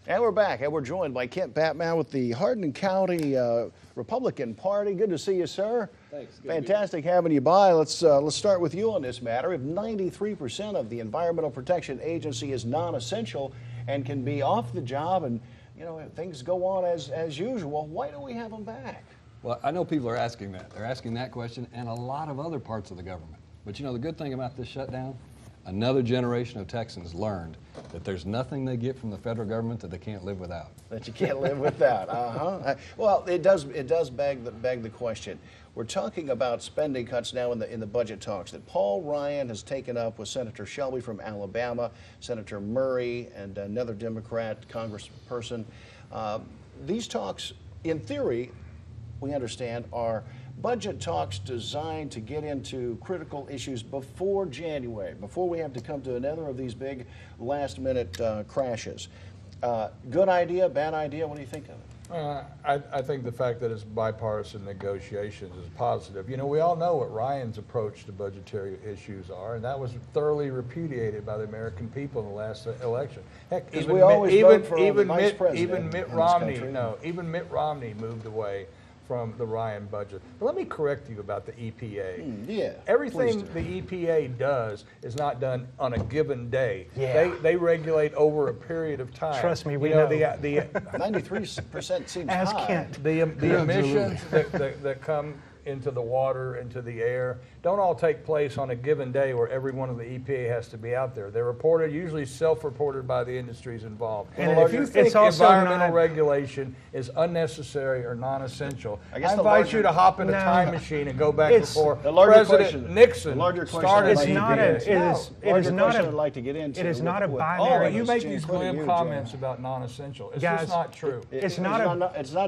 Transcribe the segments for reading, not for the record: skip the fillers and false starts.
And we're back, and we're joined by Kent Batman with the Hardin County Republican Party. Good to see you, sir. Thanks. Fantastic having you by. Let's start with you on this matter. If 93% of the Environmental Protection Agency is non-essential and can be off the job, and if things go on as usual, why do we have them back? Well, I know people are asking that. They're asking that question, and a lot of other parts of the government. But the good thing about this shutdown, another generation of Texans learned that there's nothing they get from the federal government that they can't live without. That you can't live without. Well, it does beg the question. We're talking about spending cuts now in the budget talks that Paul Ryan has taken up with Senator Shelby from Alabama, Senator Murray, and another Democrat congressperson. These talks, in theory, we understand, are budget talks designed to get into critical issues before January, before we have to come to another of these big last-minute crashes. Good idea, bad idea? What do you think of it? I think the fact that it's bipartisan negotiations is positive. We all know what Ryan's approach to budgetary issues are, and that was thoroughly repudiated by the American people in the last election. Heck, even Mitt Romney moved away from the Ryan budget. But let me correct you about the EPA. Everything the EPA does is not done on a given day. They regulate over a period of time. Trust me, we know. The 93% seems As high. Kent. The emissions that come into the water, into the air, don't all take place on a given day where every one of the EPA has to be out there. They're reported, usually self-reported by the industries involved. And if you think environmental regulation is unnecessary or non-essential, I invite you to hop in a time machine and go back before President Nixon started the EPA. I'd like to get into. It is not a binary. You make these glam comments about non-essential. It's just not true. It's not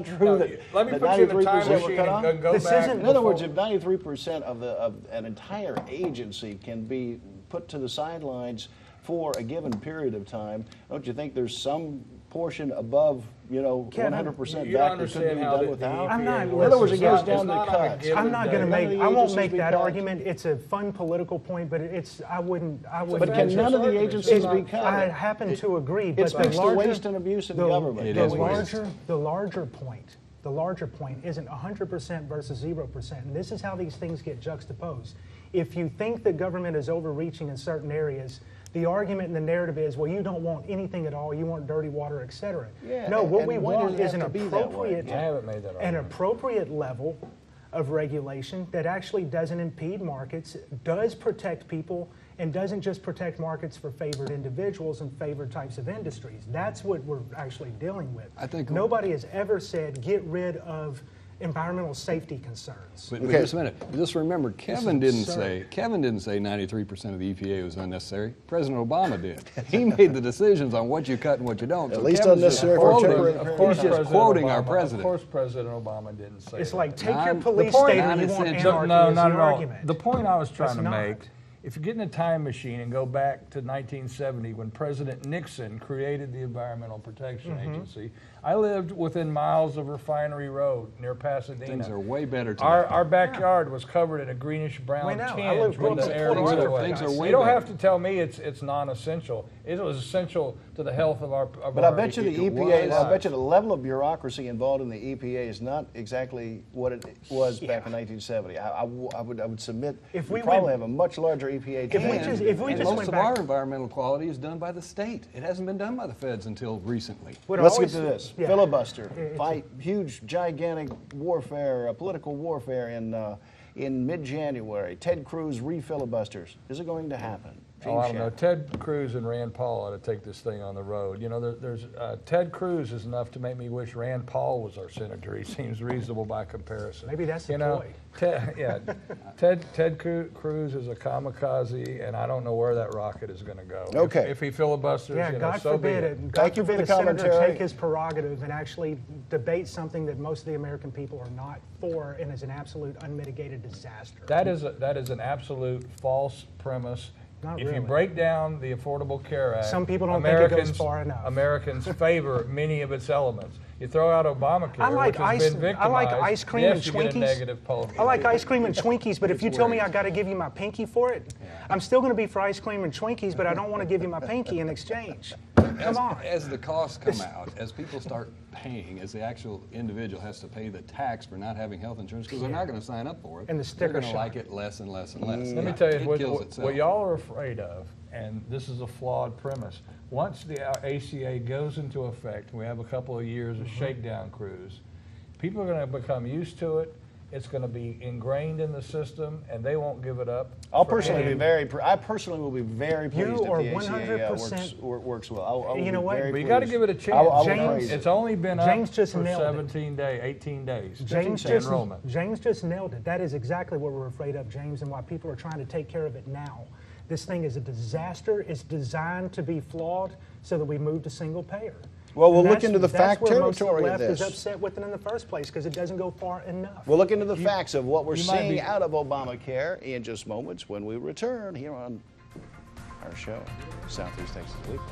true that. Let me put you in a time machine and go back. In other words, if 93% of an entire agency can be put to the sidelines for a given period of time, don't you think there's some portion above, 100% back that couldn't be done without? I'm not. In other words, it goes down to cuts. I'm not going to make. I won't make that argument. It's a fun political point, but I wouldn't. But can none of the agencies be cut? I happen to agree. But it speaks to waste and abuse in government. The larger point isn't 100% versus 0%. And this is how these things get juxtaposed. If you think the government is overreaching in certain areas, the argument and the narrative is, well, you don't want anything at all, you want dirty water, et cetera. No, what we want is an appropriate level of regulation that actually doesn't impede markets, does protect people, and doesn't just protect markets for favored individuals and favored types of industries. That's what we're actually dealing with. I think nobody has ever said get rid of environmental safety concerns. But just a minute. Just remember, Kevin didn't say 93% of the EPA was unnecessary. President Obama did. He made the decisions on what you cut and what you don't. At least unnecessary for temporary. He's just quoting our president. Of course, President Obama didn't say it's that. like take your police state and you want anarchy. No, not at all. The point I was trying to make. If you get in a time machine and go back to 1970 when President Nixon created the Environmental Protection Agency, I lived within miles of Refinery Road near Pasadena. Things are way better today. Our backyard was covered in a greenish-brown tinge when the air blew away. You don't have to tell me it's non-essential. It was essential to the health of our. But I bet you the EPA. I bet you the level of bureaucracy involved in the EPA is not exactly what it was back in 1970. I would submit if we probably have a much larger EPA today. Most of our environmental quality is done by the state. It hasn't been done by the feds until recently. Let's get to this. Filibuster. Fight huge, gigantic warfare, political warfare in mid-January. Ted Cruz re-filibusters. Is it going to happen? Oh, I don't know. Ted Cruz and Rand Paul ought to take this thing on the road. Ted Cruz is enough to make me wish Rand Paul was our senator. He seems reasonable by comparison. Maybe that's the ploy. Ted Cruz is a kamikaze, and I don't know where that rocket is going to go. Okay. If he filibusters, God so forbid be it. God forbid a senator take his prerogative and actually debate something that most of the American people are not for, and is an absolute unmitigated disaster. That is an absolute false premise. Not if really. you break down the Affordable Care Act, some people don't think it goes far enough. Americans favor many of its elements. You throw out Obamacare, which has been victimized. I like ice cream and you get a Twinkies. negative poll. I like ice cream and Twinkies, but if you tell me I got to give you my pinky for it, I'm still going to be for ice cream and Twinkies, but I don't want to give you my pinky in exchange. As, on. as the costs come out, as people start paying, as the actual individual has to pay the tax for not having health insurance, because they're not going to sign up for it, And the they're sticker going to shock. like it less and less and less. Let me tell you It what, kills what, itself. what y'all are afraid of, and this is a flawed premise. Once the ACA goes into effect, we have a couple of years of shakedown cruise, people are going to become used to it. It's going to be ingrained in the system, and they won't give it up. I'll for personally any- be very. I personally will be very pleased You if are the ACA 100% works well. I will You know be what? very But you got to pleased. give it a I will chance. James- praise it. It's only been up James just for nailed it. 18 days. James The just, enrollment. James just nailed it. That is exactly what we're afraid of, James, and why people are trying to take care of it now. This thing is a disaster. It's designed to be flawed so that we move to single payer. Well, we'll And look that's- into the that's fact where most of the territory of left is this. upset with it in the first place because it doesn't go far enough. We'll look into the facts of what we're you might seeing be- out of Obamacare in just moments when we return here on our show, Southeast Texas Weekly.